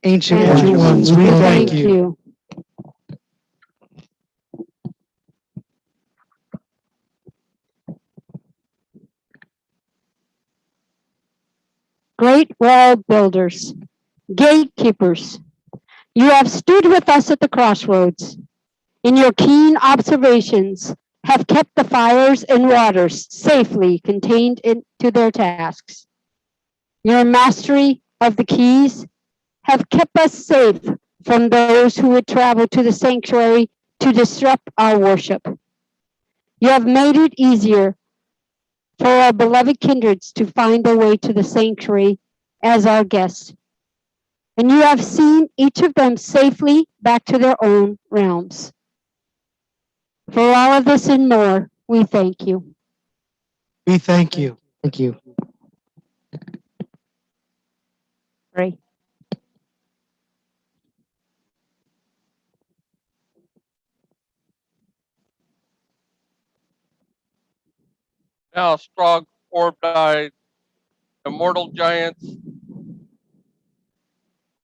Ancient ones, we thank you. Great wall builders, gatekeepers, you have stood with us at the crossroads. In your keen observations, have kept the fires and waters safely contained into their tasks. Your mastery of the keys have kept us safe from those who would travel to the sanctuary to disrupt our worship. You have made it easier for our beloved kindreds to find their way to the sanctuary as our guests. And you have seen each of them safely back to their own realms. For all of this and more, we thank you. We thank you. Thank you. Pray. Now, strong orb-eyed immortal giants,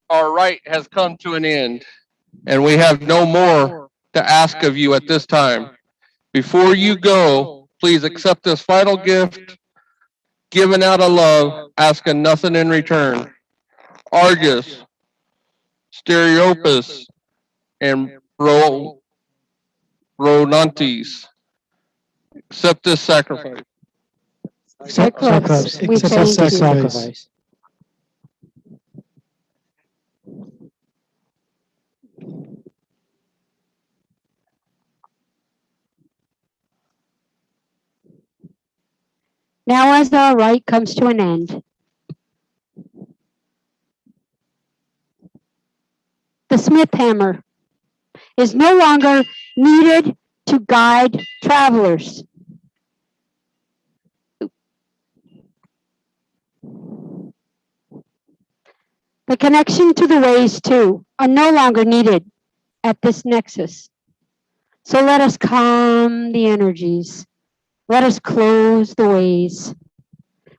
our rite has come to an end, and we have no more to ask of you at this time. Before you go, please accept this final gift given out of love, asking nothing in return. Argus, Stereopus, and Ronantes, accept this sacrifice. Cyclops, we Accept thank you. sacrifice. Now as our rite comes to an end, the smith hammer is no longer needed to guide travelers. The connection to the ways too are no longer needed at this nexus. So let us calm the energies. Let us close the ways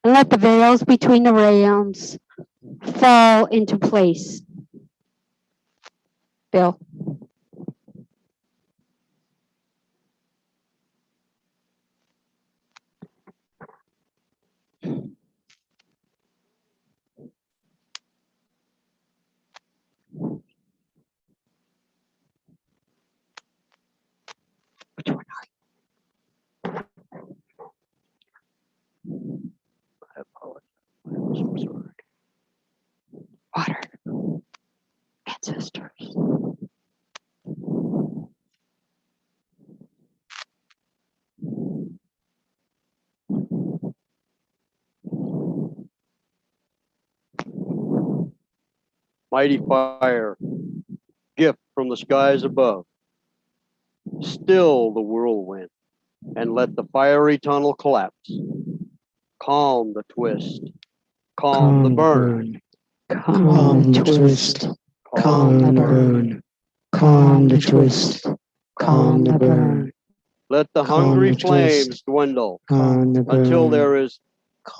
and let the veils between the realms fall into place. Bill. Which one are you? Water. Ancestors. Mighty fire, gift from the skies above. Still the whirlwind, and let the fiery tunnel collapse. Calm the twist, calm the burn. Calm the twist. Calm the burn. Calm the twist. Calm the burn. Let the hungry flames dwindle until there is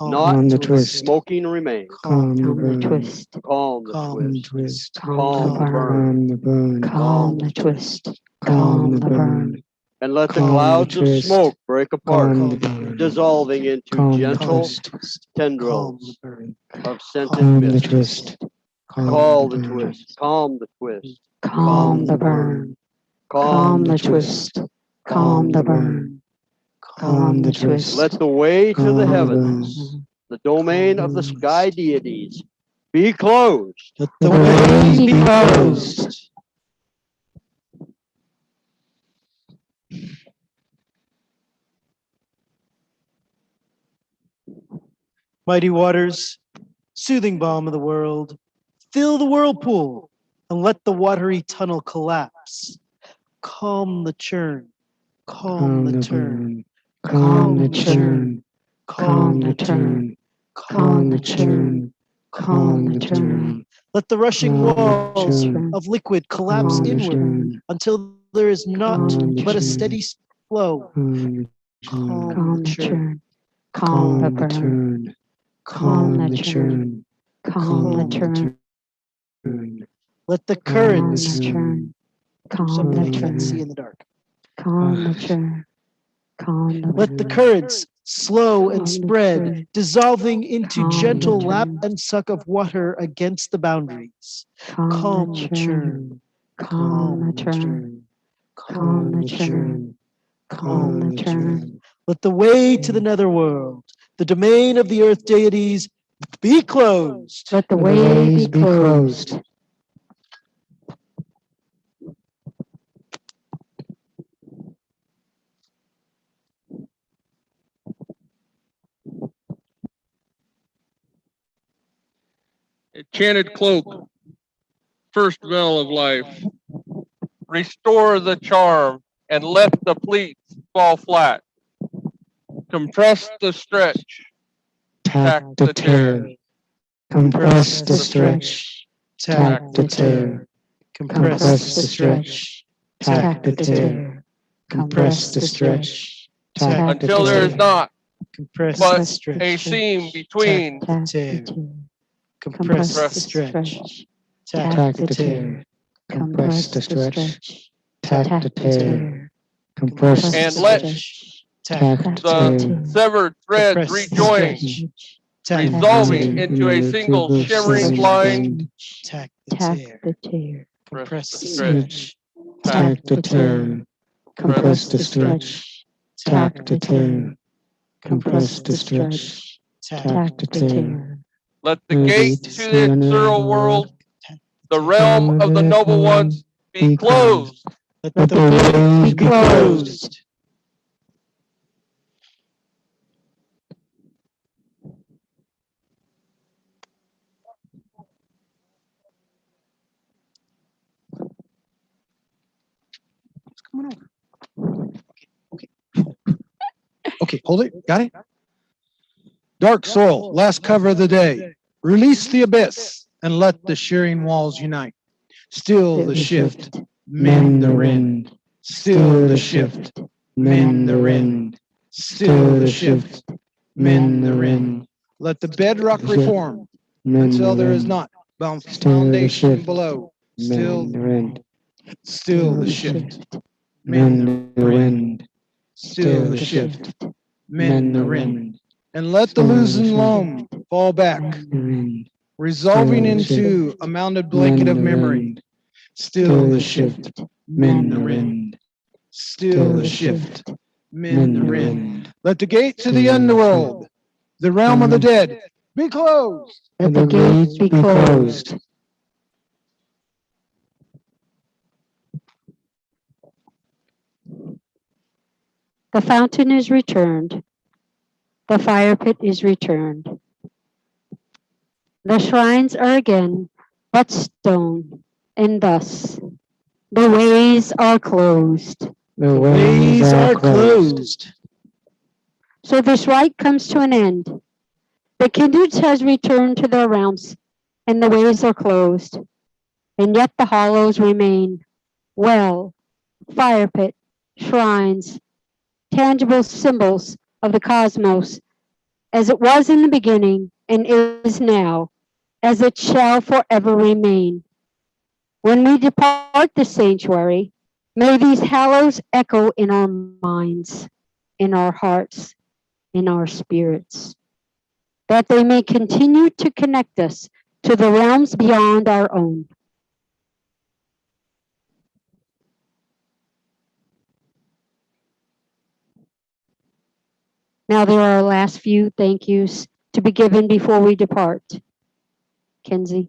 not the twist. smoking remains. Calm Calm the twist. Calm the Calm the twist, twist. Calm the burn. Calm the burn. Calm the twist. Calm the burn. and let the Calm the clouds of twist. smoke break apart, Calm the burn. dissolving into Calm the gentle twist. Calm tendrils the burn. of scented Calm the mist. twist. Call the twist. Calm the twist. Calm the burn. Calm the twist. Calm the burn. Calm the twist. Let the way to the heavens, the domain of the sky deities, be closed. Let the ways be closed. Mighty waters, soothing balm of the world, fill the whirlpool and let the watery tunnel collapse. Calm the churn, calm the turn, Calm the churn. Calm the turn. Calm the churn. Calm the turn. Let the rushing walls churn. of liquid collapse Calm the inward churn. until there is not Calm the but a churn. steady flow. Calm Calm the the churn, churn. Calm the burn. Calm the churn. Calm the turn. let the Calm currents the churn. do Calm something the I can't see churn. in the dark. Calm the churn. Calm the Let the burn. currents slow and Calm the spread, churn. dissolving into Calm the gentle lap churn. and suck of water against the boundaries. Calm the churn. Calm the turn. Calm the churn. Calm the turn. Let the way to the netherworld, the domain of the earth deities, be closed. Let the way be closed. Enchanted cloak, first veil of life. Restore the charm and let the pleats fall flat. Compress the stretch, tack the tear. Compress the stretch, tack the tear. Compress the stretch, tack the tear. Compress the stretch, tack the Until there is tear. not Compress but the stretch, a seam between. tack the tear. Compress the stretch, tack the tear. Compress the stretch, tack the tear. Compress the And let stretch, tack the the tear. severed threads Compress the rejoin, stretch, tack the resolving tear. into a single shimmering line. Tack the Tack tear. the tear. Compress the stretch, stretch, tack the tear. Compress the stretch, tack the tear. Compress the stretch, tack the tear. Let the gate to the ethereal world, the realm of the noble ones, be closed. Let the ways be closed. What's coming over? Okay, hold it. Got it? Dark soil, last cover of the day. Release the abyss and let the shearing walls unite. Still the shift, mend the rend. Still the shift, mend the rend. Still the shift, mend the rend. Let the bedrock reform until there is not foundation below. Still the shift, mend the rend. Still the shift, mend the rend. And let the loosened loam fall back, resolving into a mounded blanket of memory. Still the shift, mend the rend. Still the shift, mend the rend. Let the gate to the underworld, the realm of the dead, be closed. Let the gates be closed. The fountain is returned. The fire pit is returned. The shrines are again but stone, and thus the ways are closed. The ways are closed. So this rite comes to an end. The Kindreds has returned to their realms, and the ways are closed. And yet the hollows remain. Well, fire pit, shrines, tangible symbols of the cosmos, as it was in the beginning and is now, as it shall forever remain. When we depart the sanctuary, may these hallows echo in our minds, in our hearts, in our spirits, that they may continue to connect us to the realms beyond our own. Now there are our last few thank yous to be given before we depart. Kenzie.